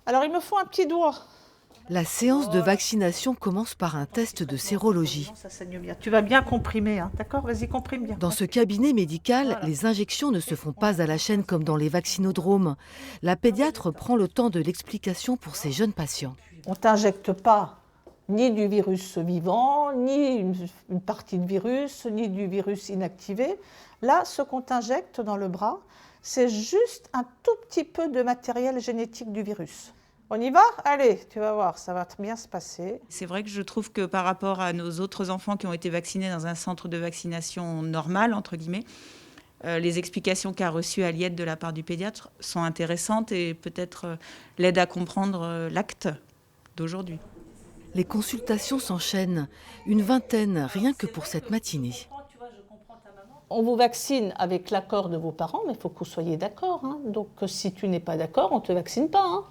Alors il me faut un petit doigt. La séance de vaccination commence par un test de sérologie. Ça saigne bien. Tu vas bien comprimer, hein, d'accord? Vas-y, comprime bien. Dans ce cabinet médical, Voilà. les injections ne se font pas à la chaîne comme dans les vaccinodromes. La pédiatre prend le temps de l'explication pour ses jeunes patients. On ne t'injecte pas ni du virus vivant, ni une partie de virus, ni du virus inactivé. Là, ce qu'on t'injecte dans le bras, c'est juste un tout petit peu de matériel génétique du virus. On y va? Allez, tu vas voir, ça va bien se passer. C'est vrai que je trouve que par rapport à nos autres enfants qui ont été vaccinés dans un centre de vaccination normal, entre guillemets, les explications qu'a reçues Aliette de la part du pédiatre sont intéressantes et peut-être l'aident à comprendre l'acte d'aujourd'hui. Les consultations s'enchaînent, une vingtaine rien que pour cette matinée. On vous vaccine avec l'accord de vos parents, mais il faut que vous soyez d'accord, hein. Donc si tu n'es pas d'accord, on ne te vaccine pas, hein.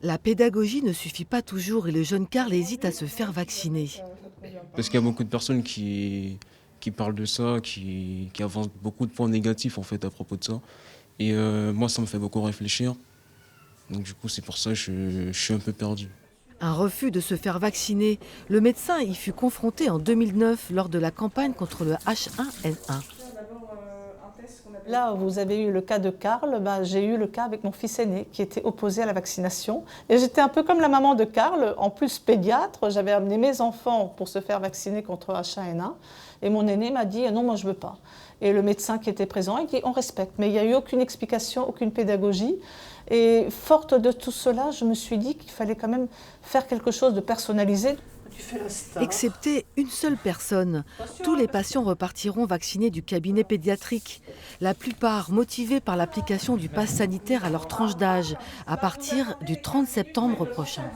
La pédagogie ne suffit pas toujours et le jeune Karl hésite à se faire vacciner. Parce qu'il y a beaucoup de personnes qui parlent de ça, qui avancent beaucoup de points négatifs en fait à propos de ça. Et moi, ça me fait beaucoup réfléchir. Donc du coup, c'est pour ça que je suis un peu perdu. Un refus de se faire vacciner. Le médecin y fut confronté en 2009 lors de la campagne contre le H1N1. Là, vous avez eu le cas de Karl, j'ai eu le cas avec mon fils aîné qui était opposé à la vaccination. Et j'étais un peu comme la maman de Karl, en plus pédiatre. J'avais amené mes enfants pour se faire vacciner contre H1N1. Et mon aîné m'a dit non, moi je ne veux pas. Et le médecin qui était présent, il dit on respecte. Mais il n'y a eu aucune explication, aucune pédagogie. Et forte de tout cela, je me suis dit qu'il fallait quand même faire quelque chose de personnalisé. Excepté une seule personne, tous les patients repartiront vaccinés du cabinet pédiatrique. La plupart motivés par l'application du pass sanitaire à leur tranche d'âge, à partir du 30 septembre prochain.